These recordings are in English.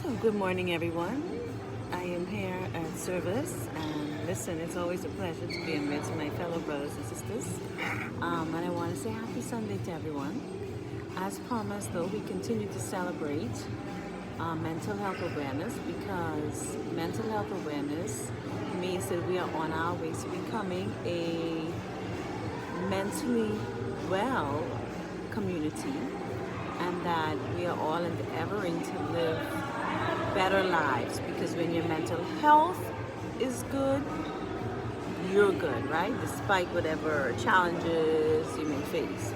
So, good morning, everyone. I am here at service, and listen, it's always a pleasure to be amidst my fellow brothers and sisters. And I want to say happy Sunday to everyone. As promised, though, we continue to celebrate mental health awareness because mental health awareness means that we are on our way to becoming a mentally well community and that we are all endeavoring to live better lives, because when your mental health is good, you're good, right? Despite whatever challenges you may face.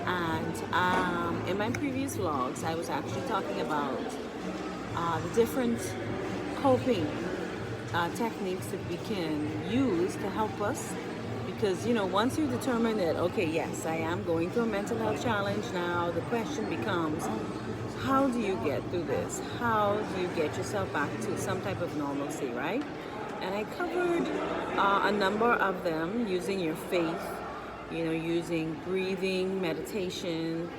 And in my previous vlogs, I was actually talking about the different coping techniques that we can use to help us. Because, once you determine that, okay, yes, I am going through a mental health challenge now, the question becomes, how do you get through this? How do you get yourself back to some type of normalcy, right? And I covered a number of them using your faith, using breathing, meditation,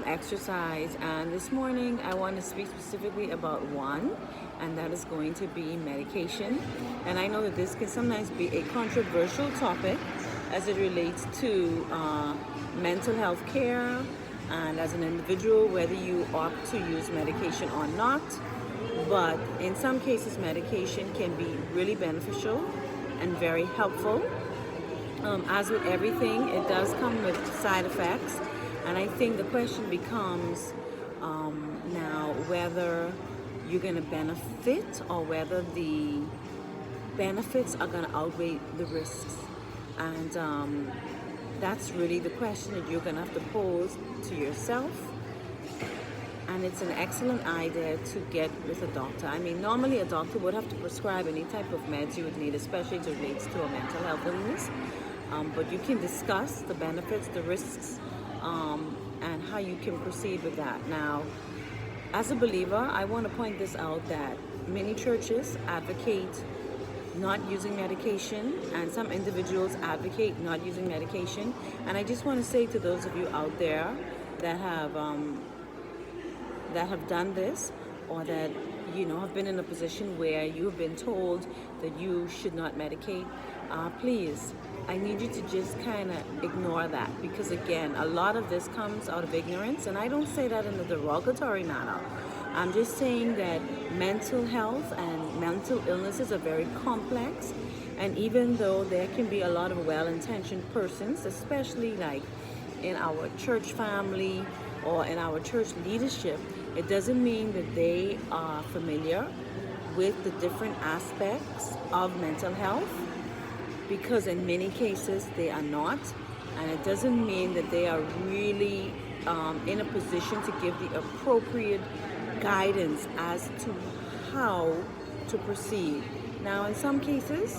exercise. And this morning I want to speak specifically about one, and that is going to be medication. And I know that this can sometimes be a controversial topic as it relates to mental health care and as an individual, whether you opt to use medication or not. But in some cases, medication can be really beneficial and very helpful. As with everything, it does come with side effects. And I think the question becomes now whether you're going to benefit or whether the benefits are going to outweigh the risks. And that's really the question that you're going to have to pose to yourself. And it's an excellent idea to get with a doctor. I mean, normally a doctor would have to prescribe any type of meds you would need, especially as it relates to a mental health illness. But you can discuss the benefits, the risks, and how you can proceed with that. Now, as a believer, I want to point this out that many churches advocate not using medication, and some individuals advocate not using medication. And I just want to say to those of you out there that have done this, or that have been in a position where you've been told that you should not medicate, please, I need you to just kind of ignore that, because again, a lot of this comes out of ignorance. And I don't say that in a derogatory manner. I'm just saying that mental health and mental illnesses are very complex, and even though there can be a lot of well-intentioned persons, especially like in our church family or in our church leadership, it doesn't mean that they are familiar with the different aspects of mental health, because in many cases they are not. And it doesn't mean that they are really in a position to give the appropriate guidance as to how to proceed. Now, in some cases,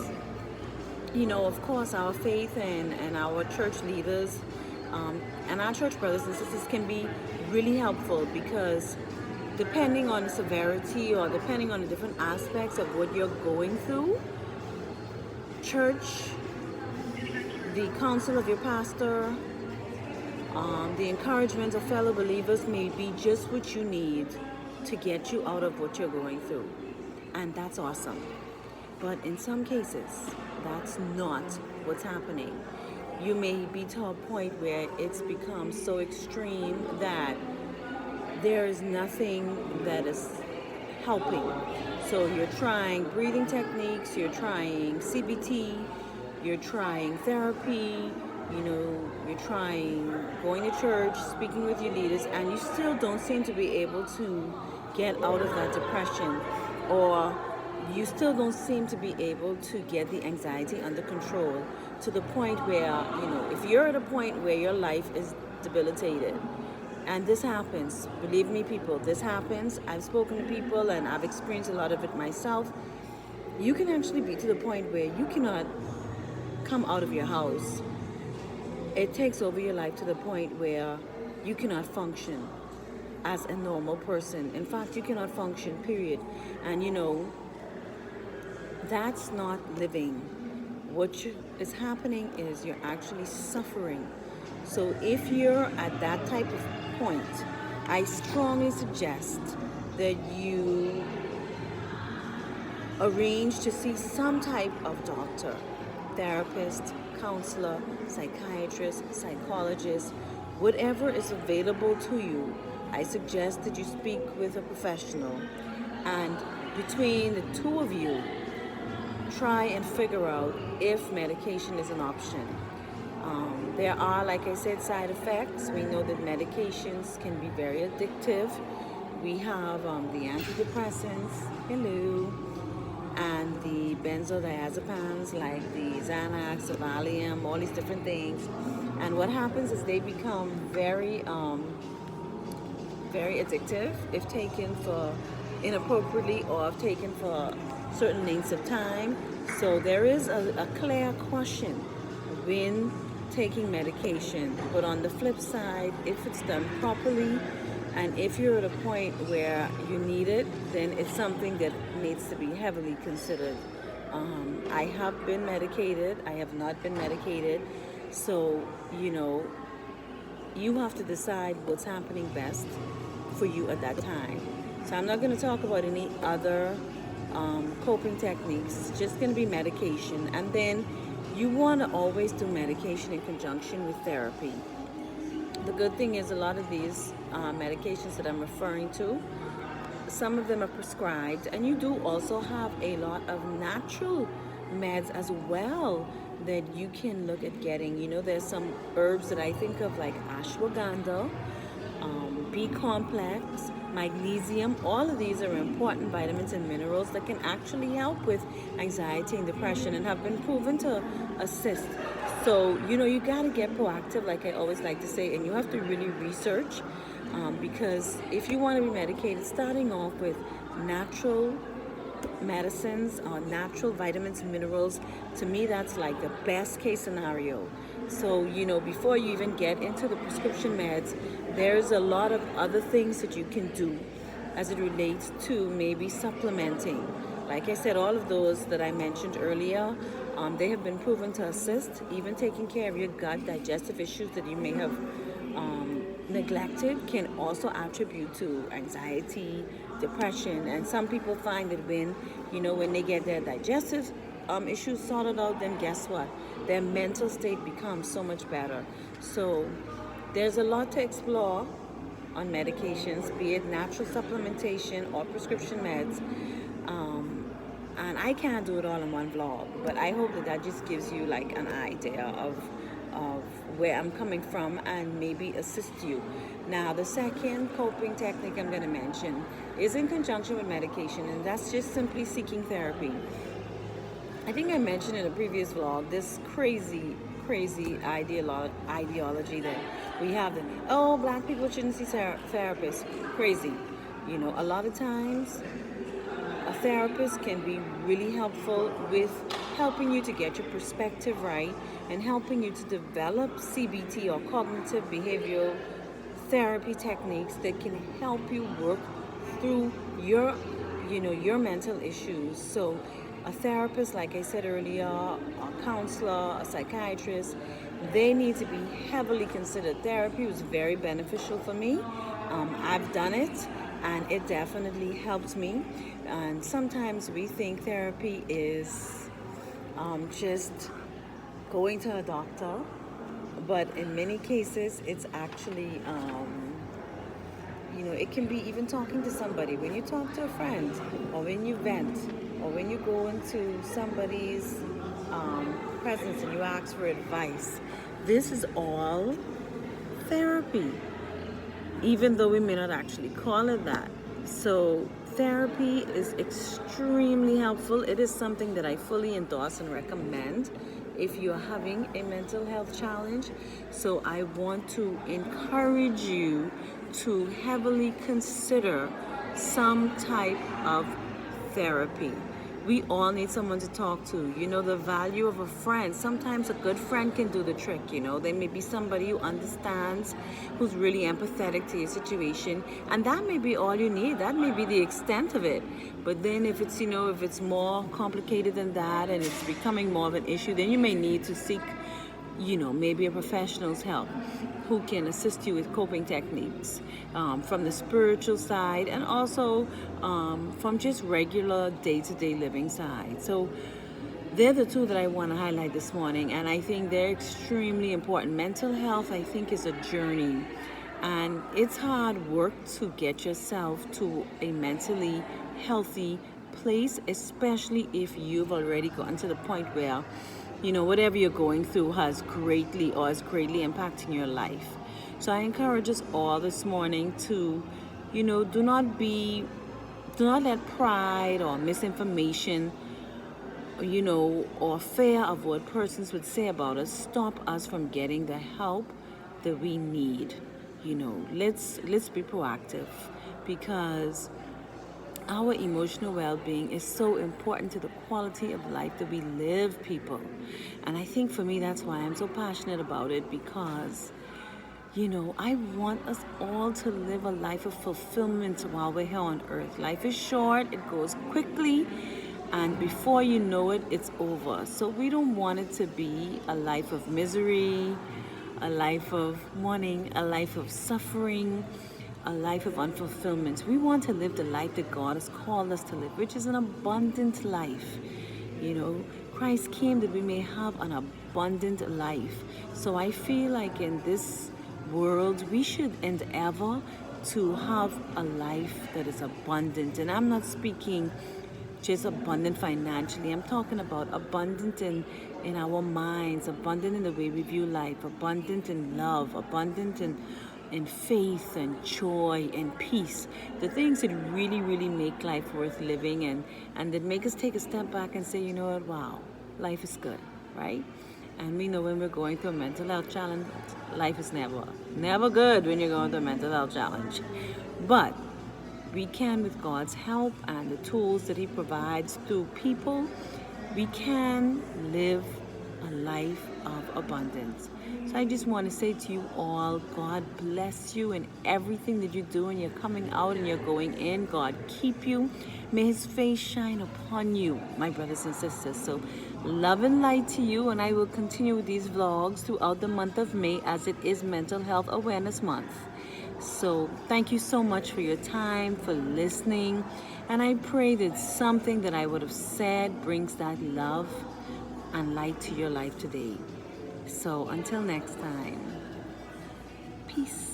of course, our faith and our church leaders and our church brothers and sisters can be really helpful, because depending on the severity or depending on the different aspects of what you're going through, church, the counsel of your pastor, the encouragement of fellow believers may be just what you need to get you out of what you're going through. And that's awesome. But in some cases, that's not what's happening. You may be to a point where it's become so extreme that there is nothing that is helping. So you're trying breathing techniques, you're trying CBT, you're trying therapy, you're trying going to church, speaking with your leaders, and you still don't seem to be able to get out of that depression, or you still don't seem to be able to get the anxiety under control, to the point where, if you're at a point where your life is debilitated, and this happens, believe me, people, this happens. I've spoken to people and I've experienced a lot of it myself. You can actually be to the point where you cannot come out of your house. It takes over your life to the point where you cannot function as a normal person. In fact, you cannot function, period. And that's not living. What is happening is you're actually suffering. So if you're at that type of point, I strongly suggest that you arrange to see some type of doctor, therapist, counselor, psychiatrist, psychologist, whatever is available to you. I suggest that you speak with a professional, and between the two of you, try and figure out if medication is an option. There are, like I said, side effects. We know that medications can be very addictive. We have the antidepressants, hello, and the benzodiazepines like the Xanax, the Valium, all these different things. And what happens is they become very addictive if taken for inappropriately or if taken for certain lengths of time. So there is a clear caution when taking medication. But on the flip side, if it's done properly and if you're at a point where you need it, then it's something that needs to be heavily considered. I have been medicated, I have not been medicated. So, you have to decide what's happening best for you at that time. So I'm not going to talk about any other coping techniques. It's just going to be medication. And then you want to always do medication in conjunction with therapy. The good thing is a lot of these medications that I'm referring to, some of them are prescribed, and you do also have a lot of natural meds as well that you can look at getting. There's some herbs that I think of like ashwagandha, B complex, magnesium. All of these are important vitamins and minerals that can actually help with anxiety and depression and have been proven to assist. So, you got to get proactive, like I always like to say, and you have to really research because if you want to be medicated, starting off with natural medicines or natural vitamins and minerals, to me that's like the best case scenario. So before you even get into the prescription meds, there's a lot of other things that you can do as it relates to maybe supplementing. Like I said, all of those that I mentioned earlier, they have been proven to assist, even taking care of your gut digestive issues that you may have neglected can also attribute to anxiety, depression. And some people find that when they get their digestive issues sorted out, then guess what? Their mental state becomes so much better. So there's a lot to explore on medications, be it natural supplementation or prescription meds. And I can't do it all in one vlog, but I hope that just gives you like an idea of where I'm coming from and maybe assist you. Now, the second coping technique I'm going to mention is in conjunction with medication, and that's just simply seeking therapy. I think I mentioned in a previous vlog this crazy ideology that we have that, black people shouldn't see therapists. Crazy. A lot of times a therapist can be really helpful with helping you to get your perspective right and helping you to develop CBT or cognitive behavioral therapy techniques that can help you work through your mental issues. So a therapist, like I said earlier, a counselor, a psychiatrist, they need to be heavily considered. Therapy was very beneficial for me. I've done it and it definitely helped me. And sometimes we think therapy is just going to a doctor, but in many cases it's actually it can be even talking to somebody. When you talk to a friend, or when you vent, or when you go into somebody's presence and you ask for advice, this is all therapy, even though we may not actually call it that. So therapy is extremely helpful. It is something that I fully endorse and recommend if you're having a mental health challenge. So I want to encourage you to heavily consider some type of therapy. We all need someone to talk to. The value of a friend. Sometimes a good friend can do the trick. They may be somebody who understands, who's really empathetic to your situation, and that may be all you need. That may be the extent of it. But then if it's more complicated than that and it's becoming more of an issue, then you may need to seek maybe a professional's help who can assist you with coping techniques from the spiritual side and also from just regular day-to-day living side. So they're the two that I want to highlight this morning, and I think they're extremely important. Mental health, I think, is a journey, and it's hard work to get yourself to a mentally healthy place, especially if you've already gotten to the point where, whatever you're going through is greatly impacting your life. So I encourage us all this morning to, do not let pride or misinformation or fear of what persons would say about us stop us from getting the help that we need. Let's be proactive, because our emotional well-being is so important to the quality of life that we live, people. And I think for me, that's why I'm so passionate about it, because I want us all to live a life of fulfillment while we're here on earth. Life is short, it goes quickly, and before you know it, it's over. So we don't want it to be a life of misery, a life of mourning, a life of suffering, a life of unfulfillment. We want to live the life that God has called us to live, which is an abundant life. Christ came that we may have an abundant life. So I feel like in this world, we should endeavor to have a life that is abundant. And I'm not speaking just abundant financially. I'm talking about abundant in our minds, abundant in the way we view life, abundant in love, abundant in faith and joy and peace. The things that really, really make life worth living, and that make us take a step back and say, you know what, wow, life is good, right? And we know when we're going through a mental health challenge, life is never good when you're going through a mental health challenge. But we can, with God's help and the tools that He provides through people, we can live a life of abundance. So I just want to say to you all, God bless you in everything that you do, and you're coming out and you're going in. God keep you. May His face shine upon you, my brothers and sisters. So love and light to you, and I will continue with these vlogs throughout the month of May, as it is Mental Health Awareness Month. So thank you so much for your time, for listening, and I pray that something that I would have said brings that love and light to your life today. So until next time, peace.